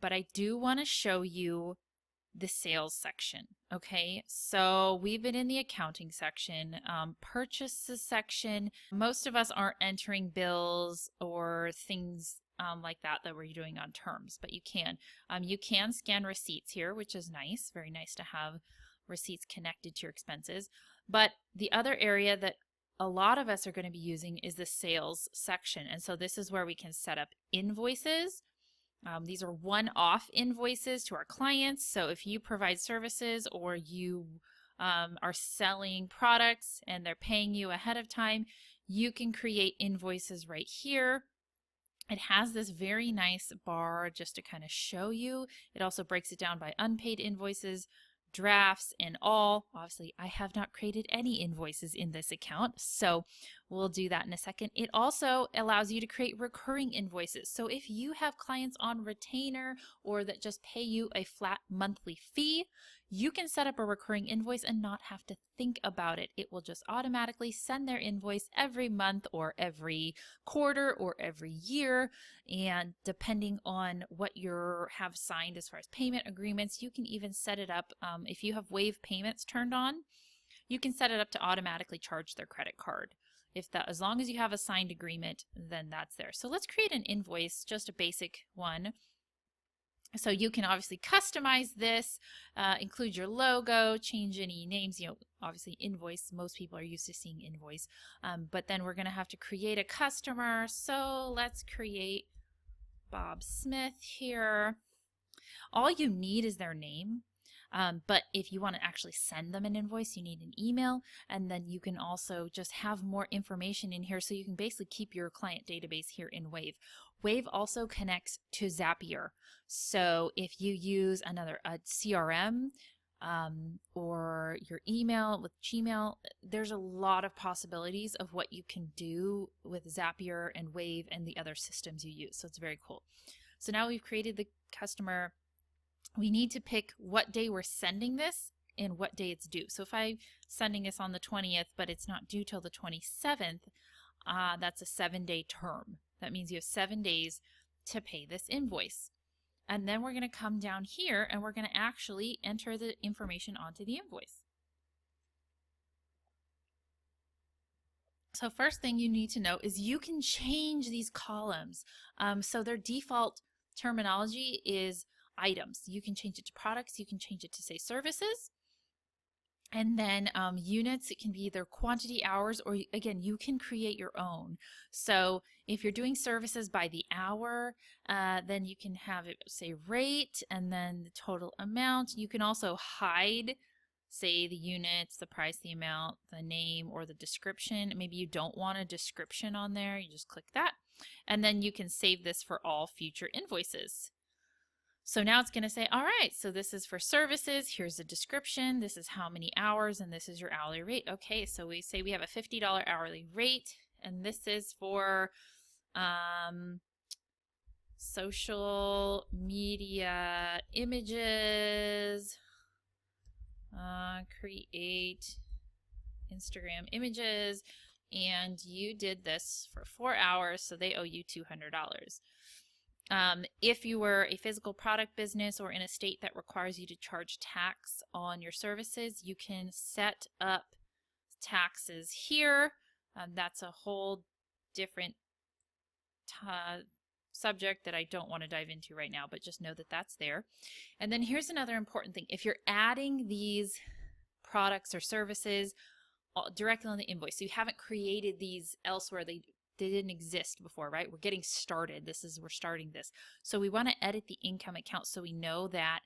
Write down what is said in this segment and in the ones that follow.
but I do want to show you the sales section. Okay, so we've been in the accounting section, purchases section. Most of us aren't entering bills or things like that we're doing on terms, but you can. You can scan receipts here, which is nice. Very nice to have receipts connected to your expenses. But the other area that a lot of us are going to be using is the sales section. And so this is where we can set up invoices. These are one-off invoices to our clients. So if you provide services or you are selling products and they're paying you ahead of time, you can create invoices right here. It has this very nice bar just to kind of show you. It also breaks it down by unpaid invoices, drafts, and all. Obviously, I have not created any invoices in this account, so we'll do that in a second. It also allows you to create recurring invoices. So if you have clients on retainer or that just pay you a flat monthly fee, you can set up a recurring invoice and not have to think about it. It will just automatically send their invoice every month or every quarter or every year. And depending on what you have signed as far as payment agreements, you can even set it up. If you have waive payments turned on, you can set it up to automatically charge their credit card. As long as you have a signed agreement, then that's there. So let's create an invoice, just a basic one. So you can obviously customize this, include your logo, change any names, obviously invoice, most people are used to seeing invoice, but then we're going to have to create a customer. So let's create Bob Smith here. All you need is their name. But if you want to actually send them an invoice, you need an email, and then you can also just have more information in here, so you can basically keep your client database here in Wave. Wave also connects to Zapier. So if you use a CRM or your email with Gmail, there's a lot of possibilities of what you can do with Zapier and Wave and the other systems you use. So it's very cool. So now we've created the customer. We need to pick what day we're sending this and what day it's due. So if I'm sending this on the 20th, but it's not due till the 27th, that's a 7-day term. That means you have 7 days to pay this invoice. And then we're going to come down here and we're going to actually enter the information onto the invoice. So first thing you need to know is you can change these columns. So their default terminology is items. You can change it to products, you can change it to say services, and then units, it can be either quantity, hours, or again, you can create your own. So if you're doing services by the hour, then you can have it say rate and then the total amount. You can also hide, say, the units, the price, the amount, the name, or the description. Maybe you don't want a description on there, you just click that, and then you can save this for all future invoices. So now it's going to say, all right, so this is for services, here's the description, this is how many hours, and this is your hourly rate. Okay, so we say we have a $50 hourly rate, and this is for social media images, create Instagram images, and you did this for 4 hours, so they owe you $200. If you were a physical product business or in a state that requires you to charge tax on your services, you can set up taxes here. That's a whole different subject that I don't want to dive into right now, but just know that that's there. And then here's another important thing. If you're adding these products or services directly on the invoice, so you haven't created these elsewhere, they didn't exist before, right? We're getting started. We're starting this. So we want to edit the income account so we know that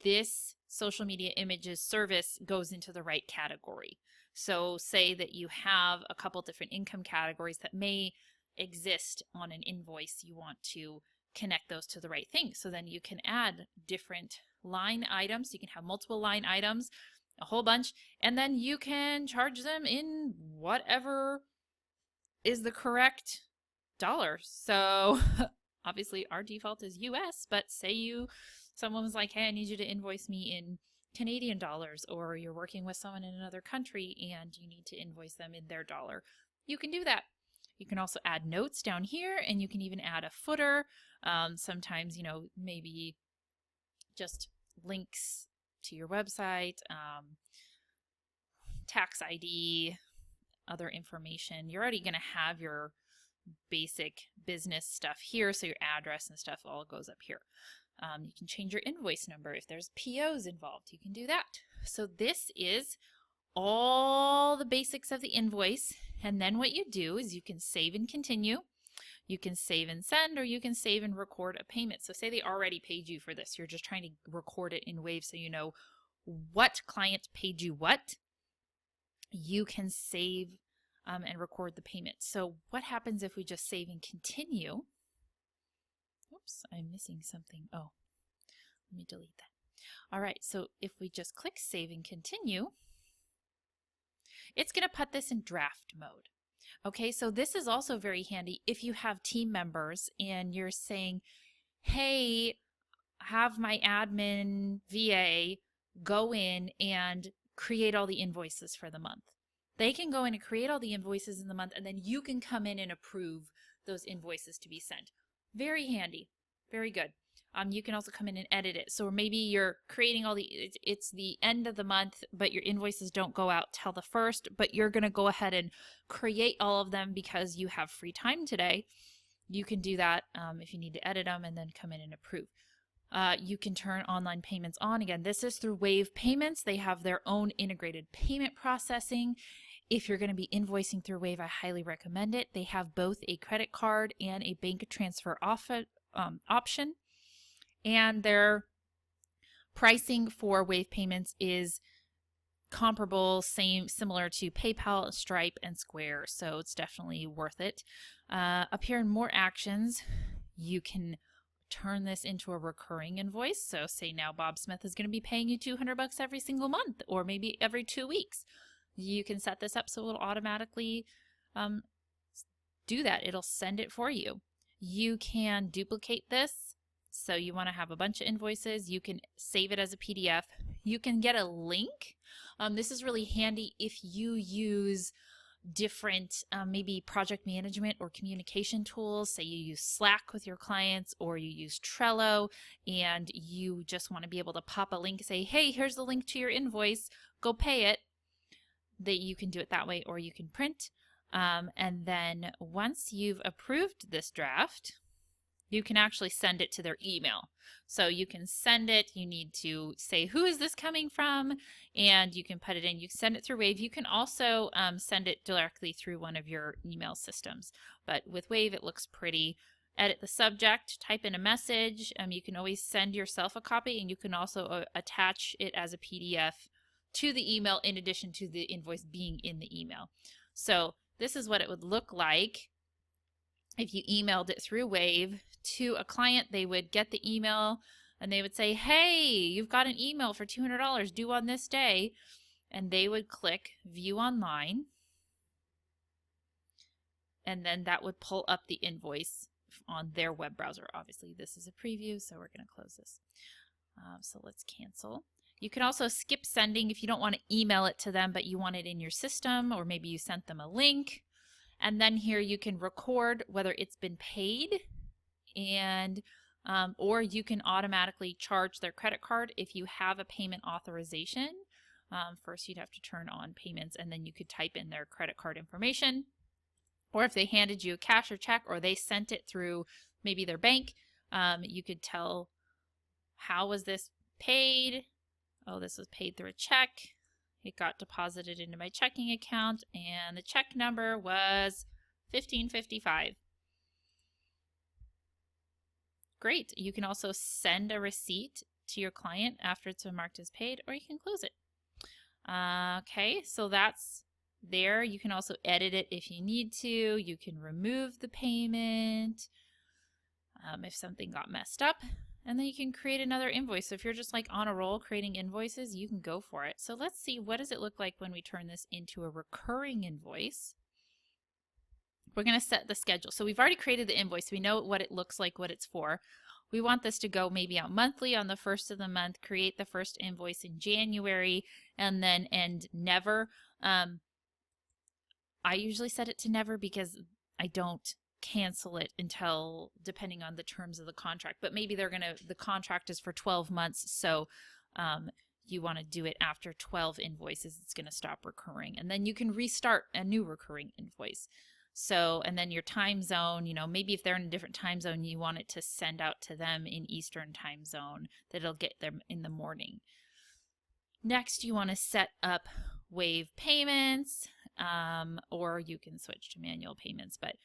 this social media images service goes into the right category. So say that you have a couple different income categories that may exist on an invoice. You want to connect those to the right thing. So then you can add different line items. You can have multiple line items, a whole bunch, and then you can charge them in whatever is the correct dollar. So obviously our default is US, but say someone was like, hey, I need you to invoice me in Canadian dollars, or you're working with someone in another country and you need to invoice them in their dollar. You can do that. You can also add notes down here, and you can even add a footer. Sometimes, maybe just links to your website, tax ID, other information. You're already going to have your basic business stuff here, so your address and stuff all goes up here. You can change your invoice number. If there's POs involved, you can do that. So this is all the basics of the invoice. And then what you do is you can save and continue. You can save and send, or you can save and record a payment. So say they already paid you for this. You're just trying to record it in Wave so you know what client paid you what. You can save and record the payment. So what happens if we just save and continue? Oops, I'm missing something. Oh, let me delete that. All right, so if we just click save and continue, it's going to put this in draft mode. Okay, so this is also very handy if you have team members and you're saying, hey, have my admin VA go in and create all the invoices for the month. They can go in and create all the invoices in the month, and then you can come in and approve those invoices to be sent. Very handy. Very good. You can also come in and edit it. So maybe you're creating all it's the end of the month, but your invoices don't go out till the 1st, but you're going to go ahead and create all of them because you have free time today. You can do that if you need to edit them and then come in and approve. You can turn online payments on. Again, this is through Wave Payments. They have their own integrated payment processing. If you're going to be invoicing through Wave, I highly recommend it. They have both a credit card and a bank transfer option. And their pricing for Wave Payments is comparable, similar to PayPal, Stripe, and Square. So it's definitely worth it. Up here in More Actions, you can turn this into a recurring invoice. So say now Bob Smith is going to be paying you $200 every single month, or maybe every 2 weeks. You can set this up so it'll automatically do that. It'll send it for you. You can duplicate this. So you want to have a bunch of invoices. You can save it as a PDF. You can get a link. This is really handy if you use different maybe project management or communication tools. Say you use Slack with your clients, or you use Trello, and you just want to be able to pop a link, say, hey, here's the link to your invoice, go pay it. That you can do it that way, or you can print. And then once you've approved this draft, you can actually send it to their email. So you can send it, you need to say, who is this coming from? And you can put it in, you can send it through Wave. You can also send it directly through one of your email systems. But with Wave, it looks pretty. Edit the subject, type in a message. You can always send yourself a copy, and you can also attach it as a PDF to the email in addition to the invoice being in the email. So this is what it would look like if you emailed it through Wave to a client. They would get the email and they would say, hey, you've got an email for $200 due on this day. And they would click View Online. And then that would pull up the invoice on their web browser. Obviously, this is a preview, so we're going to close this. So let's cancel. You can also skip sending if you don't want to email it to them, but you want it in your system, or maybe you sent them a link. And then here you can record whether it's been paid, and or you can automatically charge their credit card if you have a payment authorization. First, you'd have to turn on payments, and then you could type in their credit card information. Or if they handed you a cash or check, or they sent it through maybe their bank, you could tell, how was this paid? Oh, this was paid through a check. It got deposited into my checking account, and the check number was $15.55. Great. You can also send a receipt to your client after it's been marked as paid, or you can close it. Okay, so that's there. You can also edit it if you need to. You can remove the payment if something got messed up. And then you can create another invoice. So if you're just like on a roll creating invoices, you can go for it. So let's see, what does it look like when we turn this into a recurring invoice? We're going to set the schedule. So we've already created the invoice. We know what it looks like, what it's for. We want this to go maybe out monthly on the 1st of the month, create the first invoice in January, and then end never. I usually set it to never because I don't cancel it until, depending on the terms of the contract, but maybe the contract is for 12 months, so you want to do it after 12 invoices, it's going to stop recurring, and then you can restart a new recurring invoice. So, and then your time zone, maybe if they're in a different time zone, you want it to send out to them in Eastern time zone, that it'll get them in the morning. Next, you want to set up wave payments, or you can switch to manual payments, but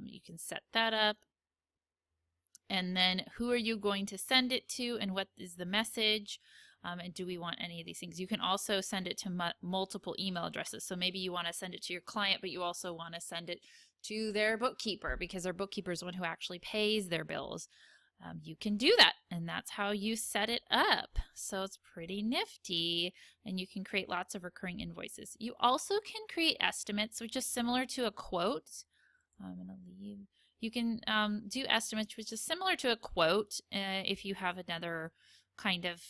you can set that up. And then who are you going to send it to, and what is the message? And do we want any of these things? You can also send it to multiple email addresses. So maybe you want to send it to your client, but you also want to send it to their bookkeeper, because their bookkeeper is the one who actually pays their bills. You can do that, and that's how you set it up. So it's pretty nifty, and you can create lots of recurring invoices. You also can create estimates, which is similar to a quote. I'm going to leave. You can do estimates, which is similar to a quote. If you have another kind of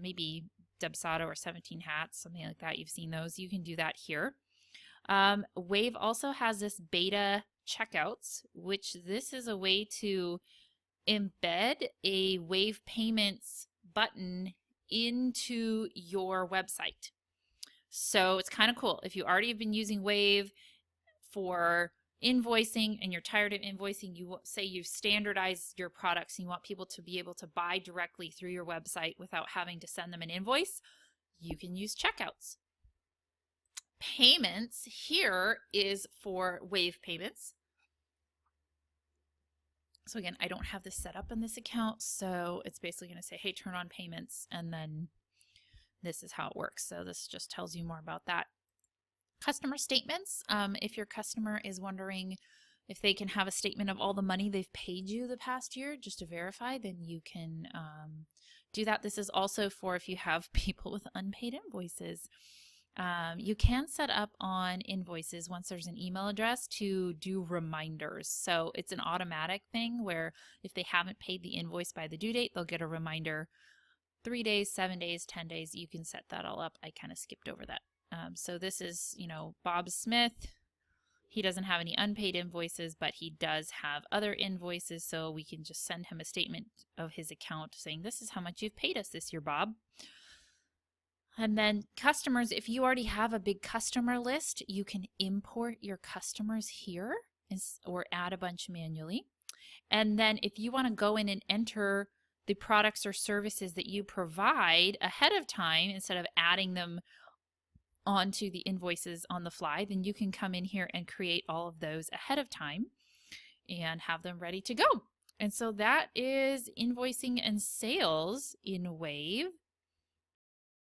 maybe Debsado or 17 Hats, something like that, you've seen those, you can do that here. Wave also has this beta checkouts, which this is a way to embed a Wave payments button into your website. So it's kind of cool. If you already have been using Wave for invoicing and you're tired of invoicing, you say you've standardized your products and you want people to be able to buy directly through your website without having to send them an invoice, you can use checkouts. Payments here is for Wave payments. So again, I don't have this set up in this account, so it's basically going to say, hey, turn on payments, and then this is how it works. So this just tells you more about that. Customer statements, if your customer is wondering if they can have a statement of all the money they've paid you the past year just to verify, then you can do that. This is also for if you have people with unpaid invoices. You can set up on invoices, once there's an email address, to do reminders. So it's an automatic thing where if they haven't paid the invoice by the due date, they'll get a reminder 3 days, 7 days, 10 days. You can set that all up. I kind of skipped over that. So this is, Bob Smith. He doesn't have any unpaid invoices, but he does have other invoices. So we can just send him a statement of his account saying, this is how much you've paid us this year, Bob. And then customers, if you already have a big customer list, you can import your customers here or add a bunch manually. And then if you want to go in and enter the products or services that you provide ahead of time, instead of adding them onto the invoices on the fly, then you can come in here and create all of those ahead of time and have them ready to go. And so that is invoicing and sales in Wave.